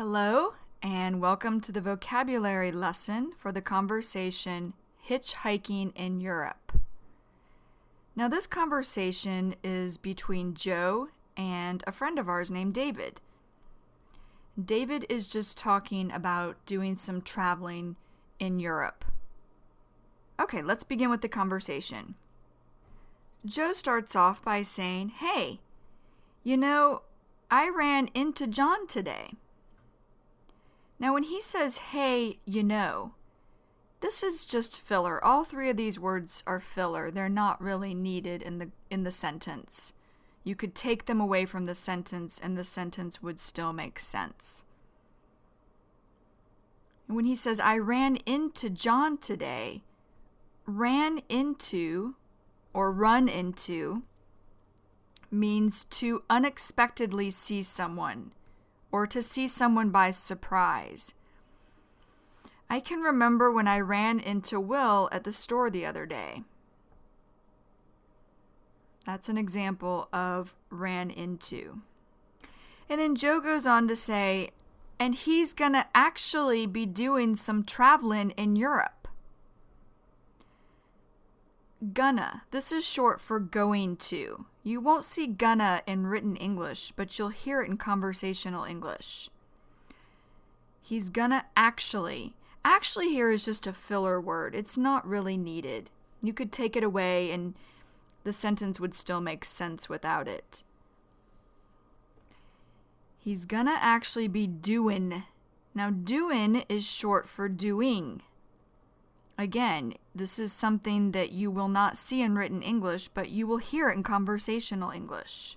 Hello, and welcome to the vocabulary lesson for the conversation Hitchhiking in Europe. Now, this conversation is between Joe and a friend of ours named David. David is just talking about doing some traveling in Europe. Okay, let's begin with the conversation. Joe starts off by saying, "Hey, I ran into John today." Now, when he says, "Hey, this is just filler. All three of these words are filler. They're not really needed in the sentence. You could take them away from the sentence and the sentence would still make sense. When he says, "I ran into John today," ran into or run into means to unexpectedly see someone or to see someone by surprise. I can remember when I ran into Will at the store the other day. That's an example of ran into. And then Joe goes on to say, and he's going to actually be doing some traveling in Europe. Gonna. This is short for going to. You won't see gonna in written English, but you'll hear it in conversational English. He's gonna actually. Actually here is just a filler word. It's not really needed. You could take it away and the sentence would still make sense without it. He's gonna actually be doing. Now, doing is short for doing. Again, this is something that you will not see in written English, but you will hear it in conversational English.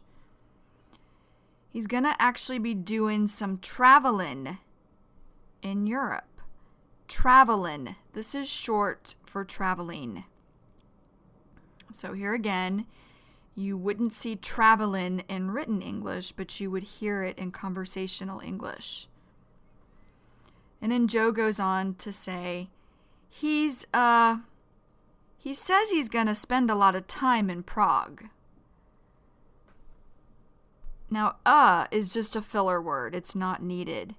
He's going to actually be doing some traveling in Europe. Traveling. This is short for traveling. So here again, you wouldn't see traveling in written English, but you would hear it in conversational English. And then Joe goes on to say, he says he's going to spend a lot of time in Prague. Now, is just a filler word. It's not needed.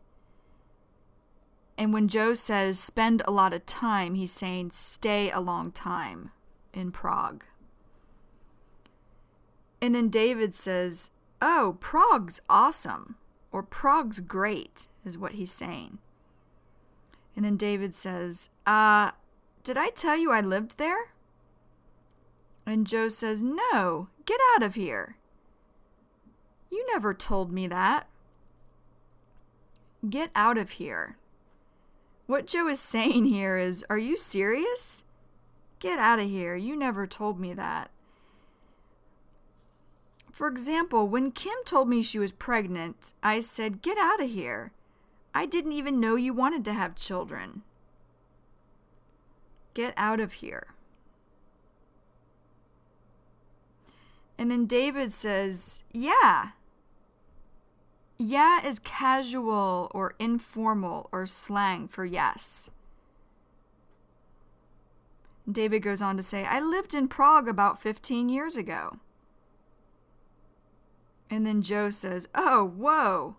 And when Joe says spend a lot of time, he's saying stay a long time in Prague. And then David says, "Oh, Prague's awesome," or "Prague's great," is what he's saying. And then David says, did I tell you I lived there?" And Joe says, "No, get out of here. You never told me that." Get out of here. What Joe is saying here is, are you serious? Get out of here. You never told me that. For example, when Kim told me she was pregnant, I said, "Get out of here. I didn't even know you wanted to have children." Get out of here. And then David says, "Yeah." Yeah is casual or informal or slang for yes. David goes on to say, "I lived in Prague about 15 years ago." And then Joe says, "Oh, whoa."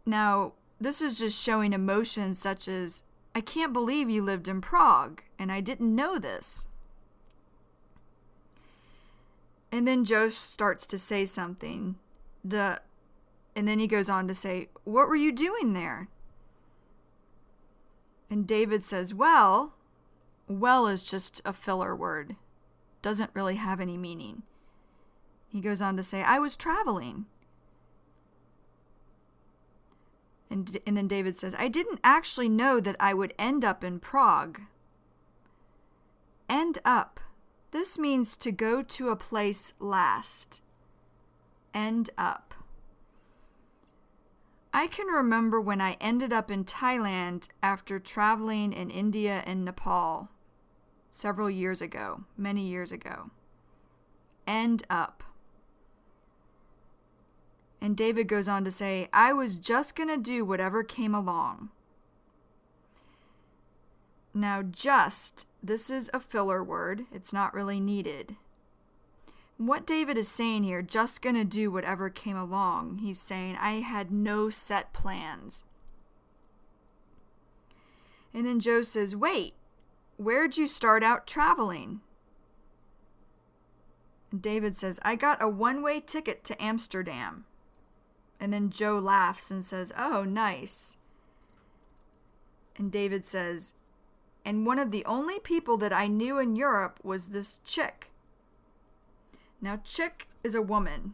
Now, this is just showing emotions such as, "I can't believe you lived in Prague, and I didn't know this." And then Joe starts to say something. And then he goes on to say, "What were you doing there?" And David says, well is just a filler word. Doesn't really have any meaning. He goes on to say, "I was traveling." And then David says, "I didn't actually know that I would end up in Prague." End up. This means to go to a place last. End up. I can remember when I ended up in Thailand after traveling in India and Nepal several years ago, many years ago. End up. And David goes on to say, "I was just going to do whatever came along." Now, just, this is a filler word. It's not really needed. what David is saying here, just gonna do whatever came along. He's saying, I had no set plans. And then Joe says, wait, where'd you start out traveling? And David says, I got a one-way ticket to Amsterdam. And then Joe laughs and says, oh, nice. And David says, and one of the only people that I knew in Europe was this chick. Now, chick is a woman.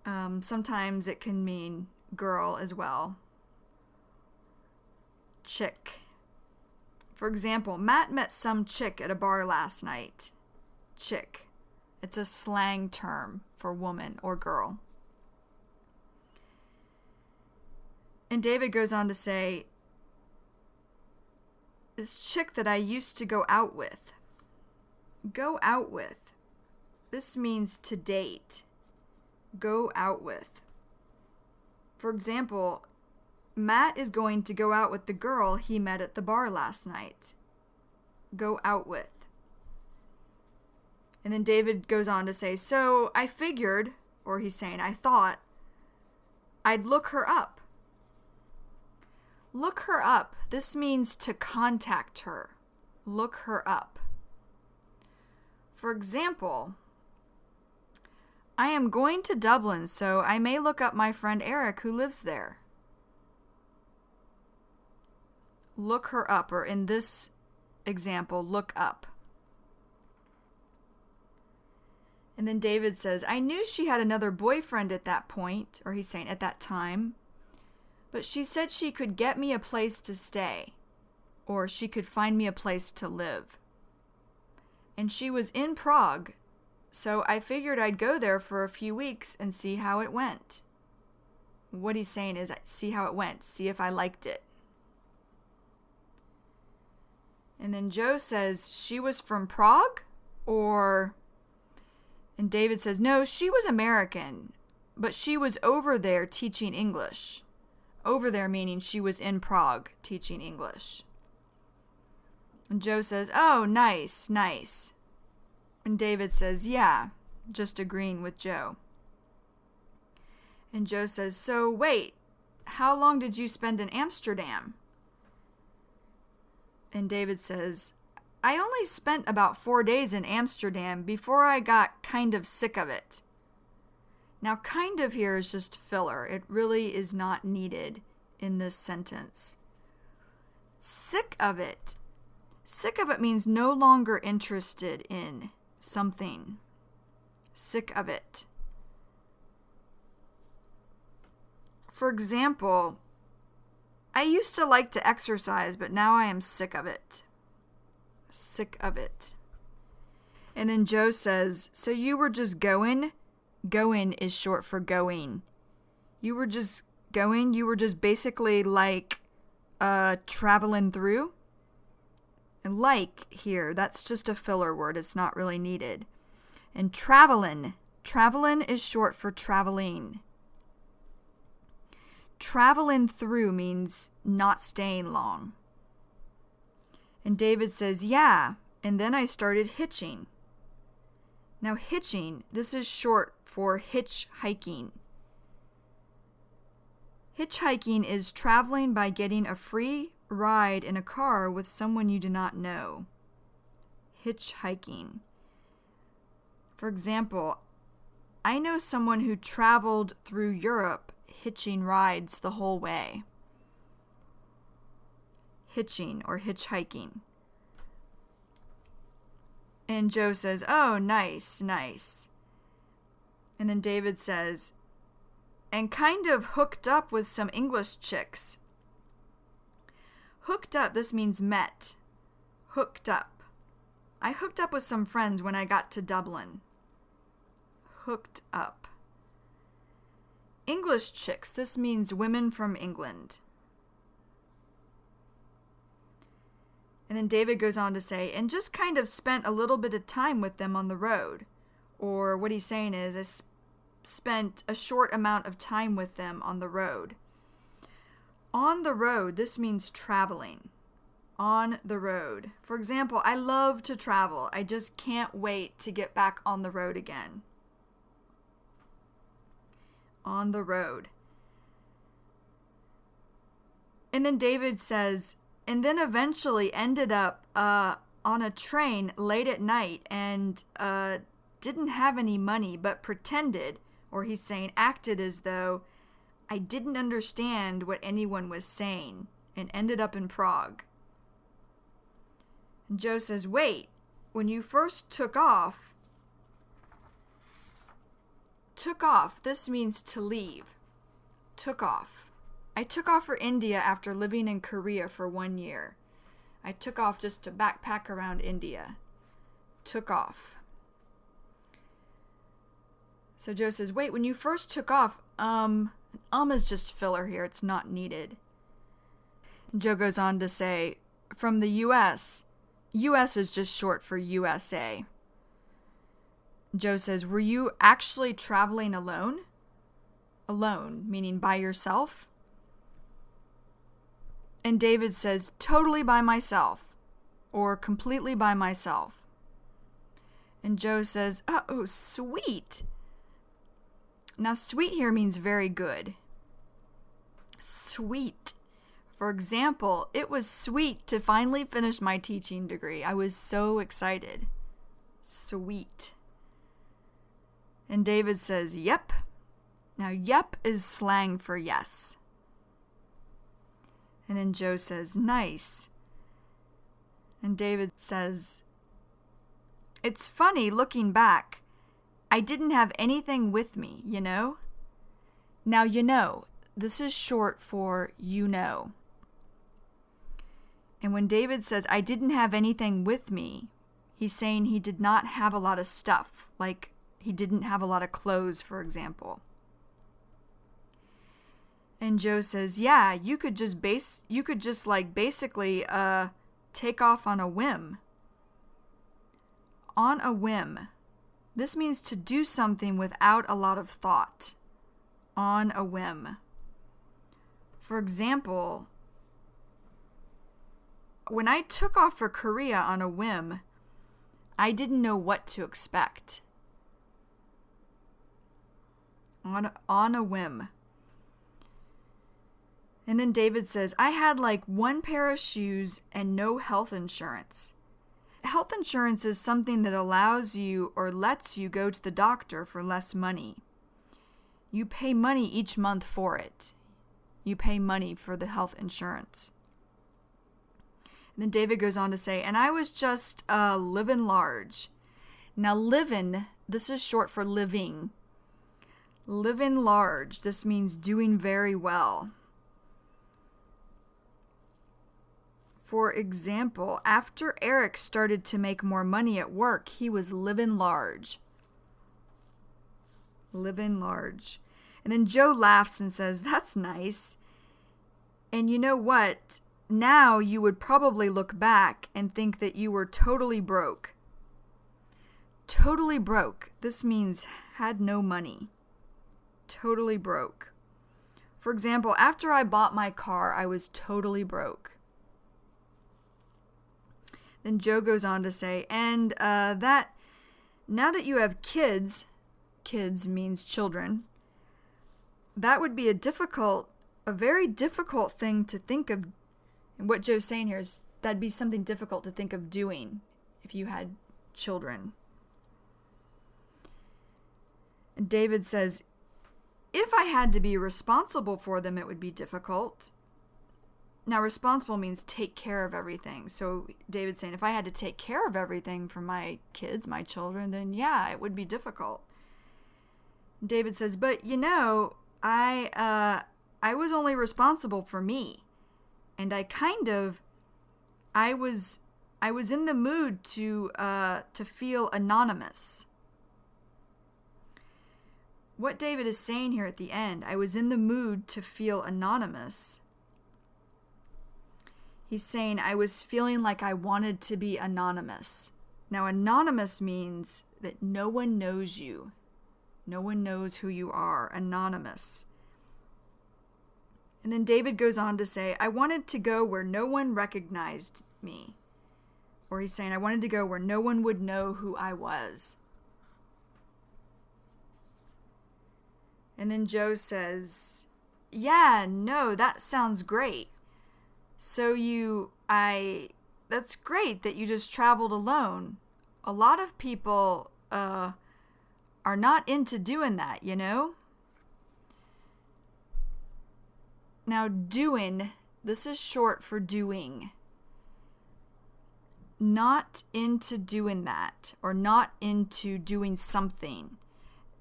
Sometimes it can mean girl as well. Chick. For example, Matt met some chick at a bar last night. Chick. It's a slang term for woman or girl. And David goes on to say, this chick that I used to go out with. Go out with. This means to date. Go out with. For example, Matt is going to go out with the girl he met at the bar last night. Go out with. And then David goes on to say, so I figured, or he's saying, I thought, I'd look her up. Look her up. This means to contact her. Look her up. For example, I am going to Dublin, so I may look up my friend Eric who lives there. Look her up, or in this example, look up. And then David says, I knew she had another boyfriend at that point, or he's saying at that time, but she said she could get me a place to stay, or she could find me a place to live. And she was in Prague, so I figured I'd go there for a few weeks and see how it went. What he's saying is, see how it went, see if I liked it. And then Joe says, she was from Prague? Or... And David says, no, she was American, but she was over there teaching English. Over there meaning she was in Prague teaching English. And Joe says, oh, nice, nice. And David says, yeah, just agreeing with Joe. And Joe says, so wait, how long did you spend in Amsterdam? And David says, I only spent about 4 days in Amsterdam before I got kind of sick of it. Now, kind of here is just filler. It really is not needed in this sentence. Sick of it. Sick of it means no longer interested in something. Sick of it. For example, I used to like to exercise, but now I am sick of it. Sick of it. And then Joe says, so you were just going? Going is short for going. You were just going? You were just basically like traveling through? And like here, that's just a filler word. It's not really needed. And travelin'. Travelin' is short for traveling. Traveling through means not staying long. And David says, yeah, and then I started hitching. Now hitching, this is short for hitchhiking. Hitchhiking is traveling by getting a free ride in a car with someone you do not know. Hitchhiking. For example, I know someone who traveled through Europe hitching rides the whole way. Hitching or hitchhiking. And Joe says, oh, nice, nice. And then David says, and kind of hooked up with some English chicks. Hooked up, this means met. Hooked up. I hooked up with some friends when I got to Dublin. Hooked up. English chicks, this means women from England. And then David goes on to say, and just kind of spent a little bit of time with them on the road. Or what he's saying is, I spent a short amount of time with them on the road. On the road, this means traveling. On the road. For example, I love to travel. I just can't wait to get back on the road again. On the road. And then David says, and then eventually ended up on a train late at night and didn't have any money, but pretended, or he's saying acted as though I didn't understand what anyone was saying, and ended up in Prague. And Joe says, wait, when you first took off, this means to leave. Took off. I took off for India after living in Korea for 1 year. I took off just to backpack around India. Took off. So Joe says, wait, when you first took off, is just filler here. It's not needed. And Joe goes on to say, from the U.S. U.S. is just short for USA. Joe says, were you actually traveling alone? Alone, meaning by yourself? And David says, totally by myself, or completely by myself. And Joe says, oh, sweet. Now, sweet here means very good. Sweet. For example, it was sweet to finally finish my teaching degree. I was so excited. Sweet. And David says, yep. Now, yep is slang for yes. And then Joe says, nice. And David says, it's funny looking back. I didn't have anything with me, you know? Now, you know, this is short for you know. And when David says, I didn't have anything with me, he's saying he did not have a lot of stuff, like he didn't have a lot of clothes, for example. And Joe says, yeah, you could just basically take off on a whim. On a whim. This means to do something without a lot of thought. On a whim. For example, when I took off for Korea on a whim, I didn't know what to expect. On a whim. And then David says, I had like one pair of shoes and no health insurance. Health insurance is something that allows you or lets you go to the doctor for less money. You pay money each month for it. You pay money for the health insurance. And then David goes on to say, and I was just living large. Now living, this is short for living. Living large, this means doing very well. For example, after Eric started to make more money at work, he was living large. Living large. And then Joe laughs and says, that's nice. And you know what? Now you would probably look back and think that you were totally broke. Totally broke. This means had no money. Totally broke. For example, after I bought my car, I was totally broke. Then Joe goes on to say, and that now that you have kids means children, that would be a very difficult thing to think of. And what Joe's saying here is that'd be something difficult to think of doing if you had children. And David says, if I had to be responsible for them, it would be difficult. Now, responsible means take care of everything. So David's saying, if I had to take care of everything for my kids, my children, then yeah, it would be difficult. David says, but you know, I was only responsible for me. And I was in the mood to feel anonymous. What David is saying here at the end, I was in the mood to feel anonymous. He's saying I was feeling like I wanted to be anonymous. Now, anonymous means that no one knows you. No one knows who you are. Anonymous. And then David goes on to say, I wanted to go where no one recognized me. Or he's saying, I wanted to go where no one would know who I was. And then Joe says, yeah, no, that sounds great. So that's great that you just traveled alone. A lot of people are not into doing that, you know? Now, doing, this is short for doing. Not into doing that, or not into doing something,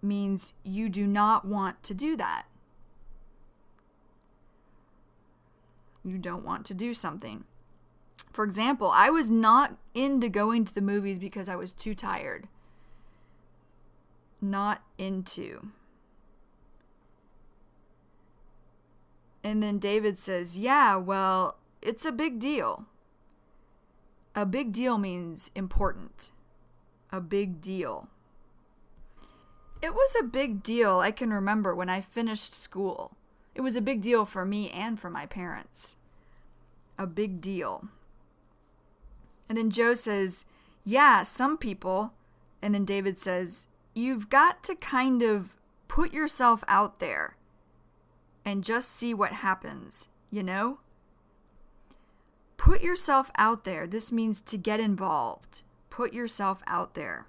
means you do not want to do that. You don't want to do something. For example, I was not into going to the movies because I was too tired. Not into. And then David says, yeah, well, it's a big deal. A big deal means important. A big deal. It was a big deal, I can remember, when I finished school. It was a big deal for me and for my parents. A big deal. And then Joe says, yeah, some people. And then David says, you've got to kind of put yourself out there and just see what happens, you know? Put yourself out there. This means to get involved. Put yourself out there.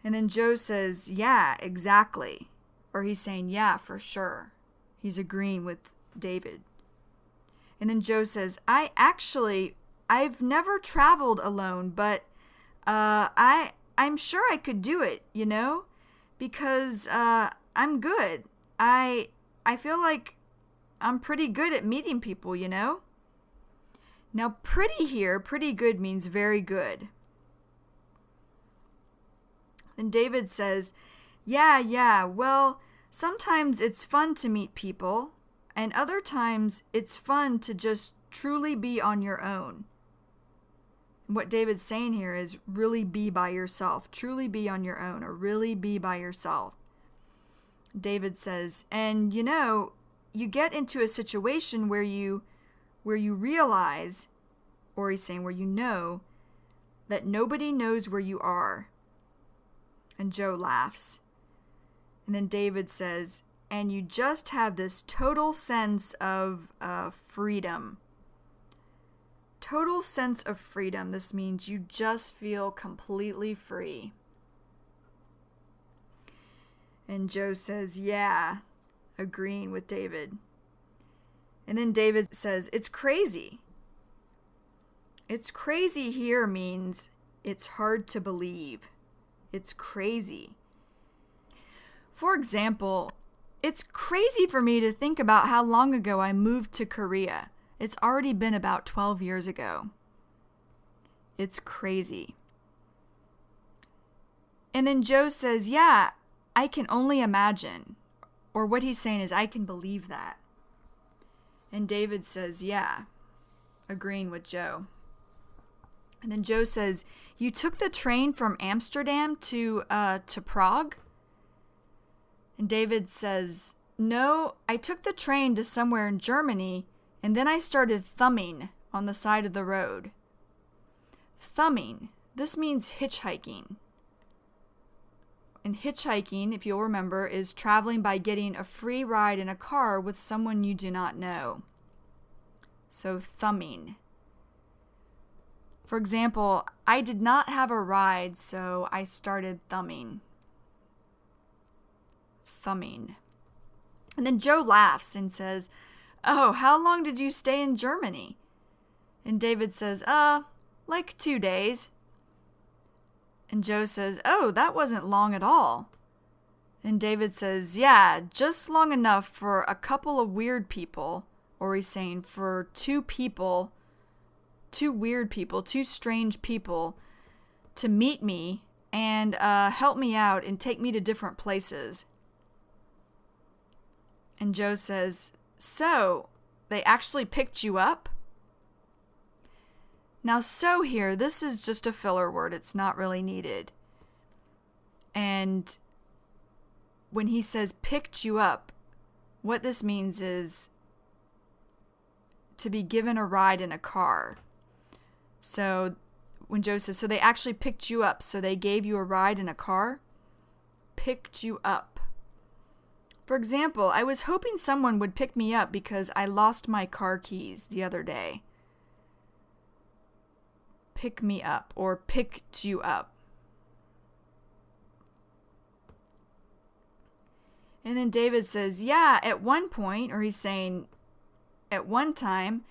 And then Joe says, yeah, exactly. Or he's saying, yeah, for sure. He's agreeing with David. And then Joe says, I've never traveled alone, but I'm sure I could do it, you know? Because I'm good. I feel like I'm pretty good at meeting people, you know? Now, pretty good means very good. Then David says, yeah, well, sometimes it's fun to meet people, and other times it's fun to just truly be on your own. What David's saying here is really be by yourself, truly be on your own, or really be by yourself. David says, and you know, you get into a situation where you realize, or he's saying where you know, that nobody knows where you are. And Joe laughs. And then David says, and you just have this total sense of freedom. Total sense of freedom. This means you just feel completely free. And Joe says, yeah, agreeing with David. And then David says, it's crazy. It's crazy here means it's hard to believe. It's crazy. For example, it's crazy for me to think about how long ago I moved to Korea. It's already been about 12 years ago. It's crazy. And then Joe says, yeah, I can only imagine. Or what he's saying is, I can believe that. And David says, yeah, agreeing with Joe. And then Joe says, you took the train from Amsterdam to Prague? And David says, no, I took the train to somewhere in Germany, and then I started thumbing on the side of the road. Thumbing, this means hitchhiking. And hitchhiking, if you'll remember, is traveling by getting a free ride in a car with someone you do not know. So thumbing. For example, I did not have a ride, so I started thumbing. Thumbing. And then Joe laughs and says, oh, how long did you stay in Germany? And David says, like 2 days. And Joe says, oh, that wasn't long at all. And David says, yeah, just long enough for a couple of weird people, or he's saying for two weird people, two strange people, to meet me and help me out and take me to different places. And Joe says, so, they actually picked you up? Now, so here, this is just a filler word. It's not really needed. And when he says picked you up, what this means is to be given a ride in a car. So when Joe says, so they actually picked you up, so they gave you a ride in a car? Picked you up. For example, I was hoping someone would pick me up because I lost my car keys the other day. Pick me up or picked you up. And then David says, yeah, at one point, or he's saying, at one time,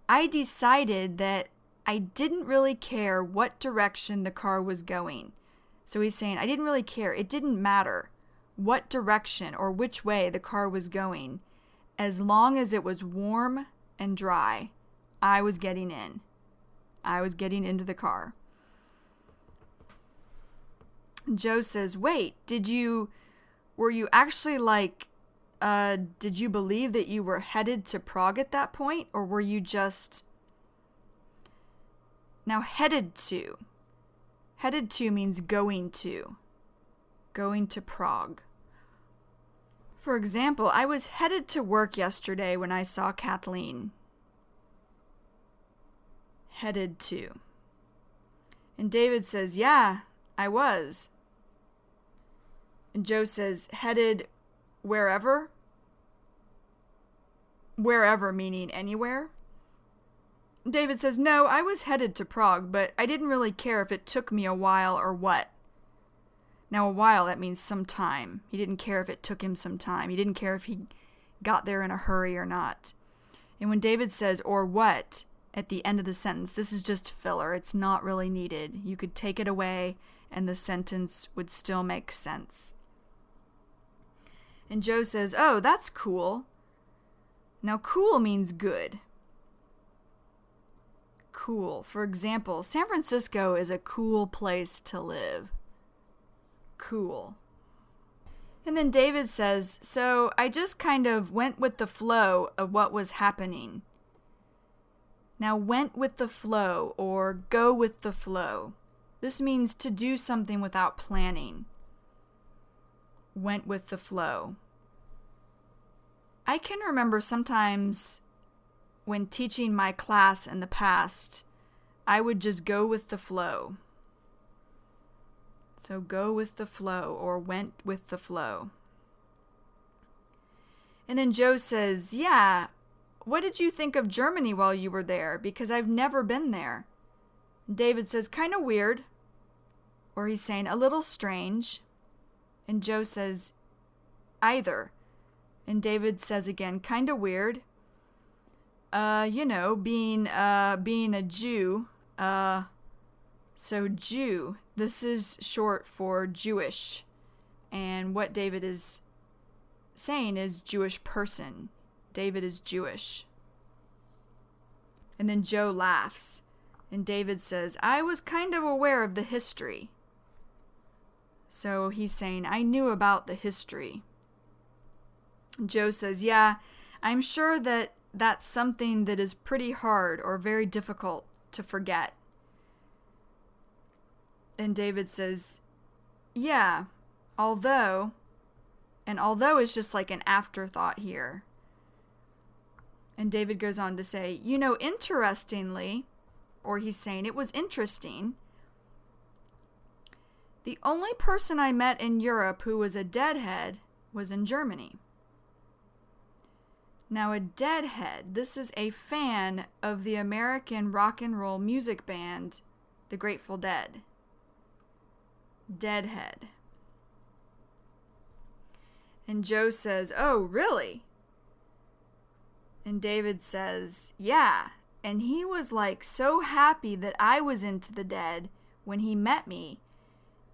I decided that I didn't really care what direction the car was going. So he's saying, I didn't really care. It didn't matter what direction or which way the car was going. As long as it was warm and dry, I was getting in. I was getting into the car. Joe says, wait, were you actually did you believe that you were headed to Prague at that point? Or were you just... Now, headed to. Headed to means going to. Going to Prague. For example, I was headed to work yesterday when I saw Kathleen. Headed to. And David says, yeah, I was. And Joe says, headed wherever? Wherever meaning anywhere? David says, no, I was headed to Prague, but I didn't really care if it took me a while or what. Now, a while, that means some time. He didn't care if it took him some time. He didn't care if he got there in a hurry or not. And when David says, or what, at the end of the sentence, this is just filler. It's not really needed. You could take it away and the sentence would still make sense. And Joe says, oh, that's cool. Now, cool means good. Cool. For example, San Francisco is a cool place to live. Cool. And then David says, so I just kind of went with the flow of what was happening. Now, went with the flow or go with the flow. This means to do something without planning. Went with the flow. I can remember sometimes when teaching my class in the past, I would just go with the flow. So go with the flow or went with the flow. And then Joe says, yeah, what did you think of Germany while you were there? Because I've never been there. David says, kind of weird. Or he's saying, a little strange. And Joe says, either. And David says again, kind of weird. Being a Jew. So Jew, this is short for Jewish. And what David is saying is Jewish person. David is Jewish. And then Joe laughs. And David says, I was kind of aware of the history. So he's saying, I knew about the history. Joe says, yeah, I'm sure that that's something that is pretty hard or very difficult to forget. And David says, yeah, although is just like an afterthought here. And David goes on to say, interestingly, or he's saying it was interesting, the only person I met in Europe who was a deadhead was in Germany. Now, a deadhead, this is a fan of the American rock and roll music band, the Grateful Dead. Deadhead. And Joe says, oh, really? And David says, yeah. And he was like so happy that I was into the Dead when he met me.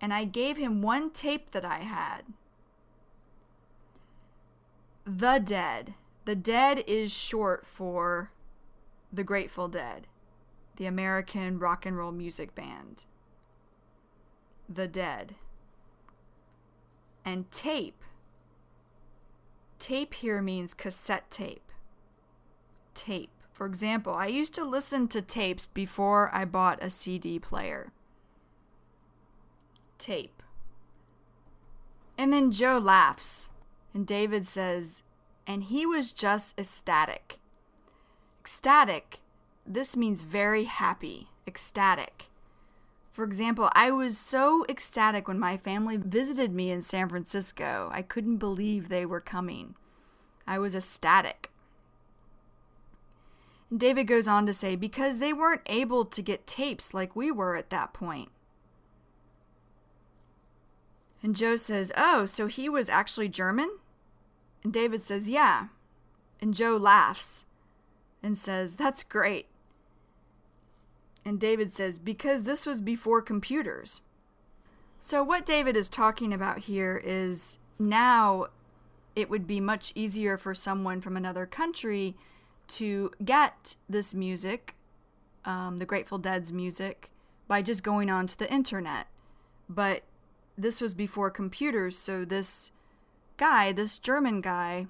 And I gave him one tape that I had. The Dead. The Dead is short for the Grateful Dead, the American rock and roll music band. The Dead. And tape. Tape here means cassette tape. Tape. For example, I used to listen to tapes before I bought a CD player. Tape. And then Joe laughs, and David says, and he was just ecstatic. Ecstatic. This means very happy, ecstatic. For example, I was so ecstatic when my family visited me in San Francisco. I couldn't believe they were coming. I was ecstatic. And David goes on to say, because they weren't able to get tapes like we were at that point. And Joe says, oh, so he was actually German? And David says, yeah. And Joe laughs and says, that's great. And David says, because this was before computers. So what David is talking about here is now it would be much easier for someone from another country to get this music, the Grateful Dead's music, by just going onto the internet. But this was before computers, so this German guy,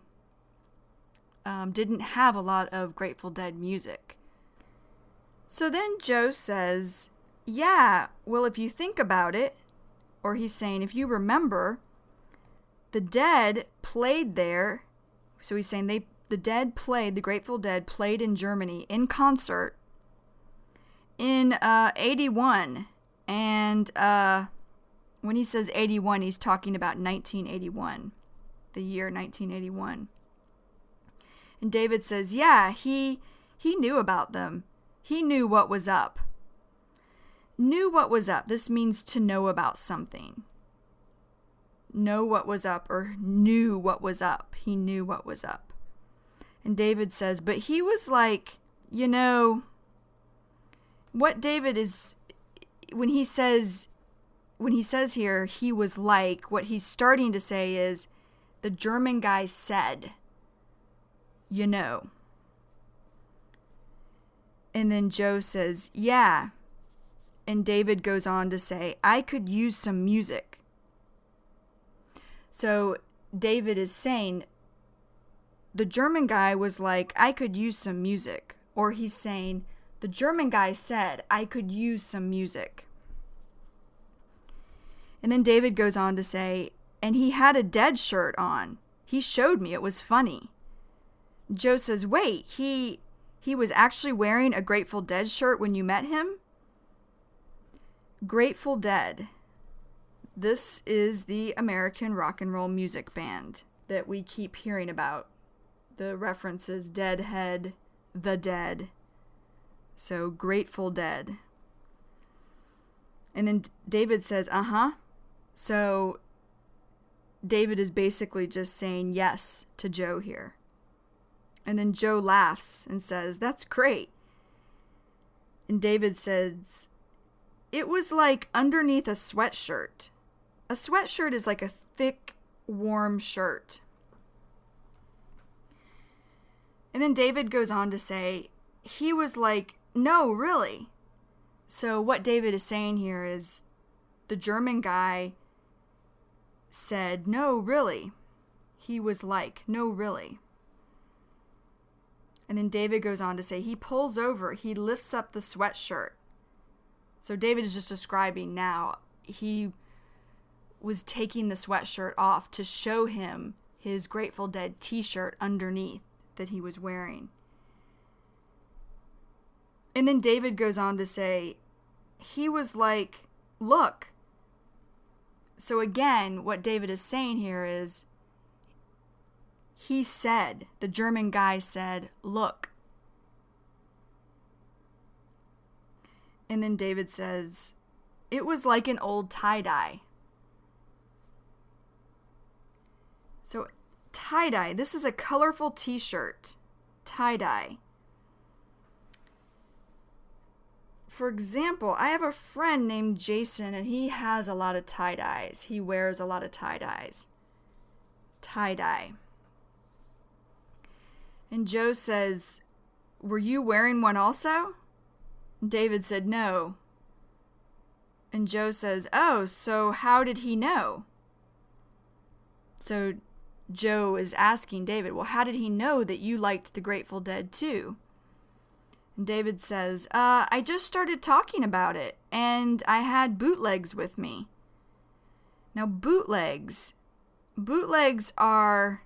didn't have a lot of Grateful Dead music. So then Joe says, yeah, well, if you think about it, or he's saying, if you remember, the Dead played there. So he's saying the Grateful Dead played in Germany in concert in 81. And when he says 81, he's talking about 1981, the year 1981. And David says, yeah, he knew about them. He knew what was up. Knew what was up. This means to know about something. Know what was up, or knew what was up. He knew what was up. And David says, but he was like, what David is, when he says here, he was like, what he's starting to say is, the German guy said, And then Joe says, yeah. And David goes on to say, I could use some music. So David is saying, the German guy was like, I could use some music. Or he's saying, the German guy said, I could use some music. And then David goes on to say, and he had a Dead shirt on. He showed me. It was funny. Joe says, wait, he was actually wearing a Grateful Dead shirt when you met him? Grateful Dead. This is the American rock and roll music band that we keep hearing about. The references, Deadhead, The Dead. So, Grateful Dead. And then David says, uh-huh. So, David is basically just saying yes to Joe here. And then Joe laughs and says, that's great. And David says, it was like underneath a sweatshirt. A sweatshirt is like a thick, warm shirt. And then David goes on to say, he was like, no, really. So what David is saying here is, the German guy said, no, really. He was like, no, really. And then David goes on to say, he pulls over, he lifts up the sweatshirt. So David is just describing now, he was taking the sweatshirt off to show him his Grateful Dead t-shirt underneath that he was wearing. And then David goes on to say, he was like, look. So again, what David is saying here is, he said, the German guy said, look. And then David says, it was like an old tie-dye. So tie-dye, this is a colorful t-shirt. Tie-dye. For example, I have a friend named Jason, and he has a lot of tie-dyes. He wears a lot of tie-dyes. Tie-dye. And Joe says, were you wearing one also? David said, no. And Joe says, oh, so how did he know? So Joe is asking David, well, how did he know that you liked the Grateful Dead too? And David says, I just started talking about it, and I had bootlegs with me. Now, bootlegs are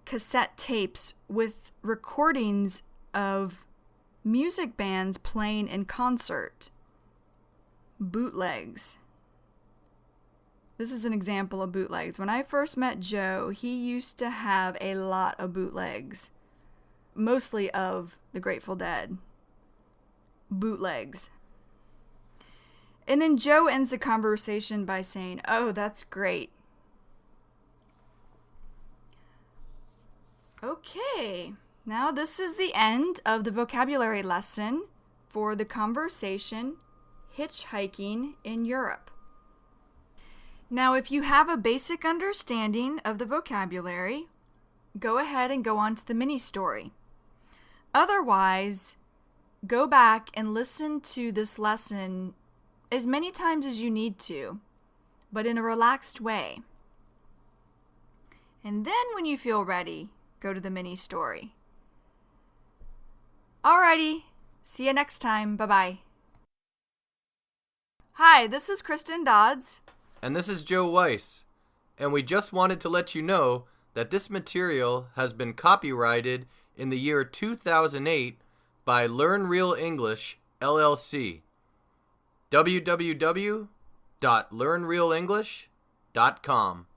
cassette tapes with recordings of music bands playing in concert. Bootlegs. This is an example of bootlegs. When I first met Joe, he used to have a lot of bootlegs, mostly of the Grateful Dead. Bootlegs. And then Joe ends the conversation by saying, "Oh, that's great." Okay, now this is the end of the vocabulary lesson for the conversation Hitchhiking in Europe. Now, if you have a basic understanding of the vocabulary, go ahead and go on to the mini story. Otherwise, go back and listen to this lesson as many times as you need to, but in a relaxed way. And then when you feel ready, go to the mini story. Alrighty, see you next time. Bye-bye. Hi, this is Kristen Dodds. And this is Joe Weiss. And we just wanted to let you know that this material has been copyrighted in the year 2008 by Learn Real English, LLC. www.learnrealenglish.com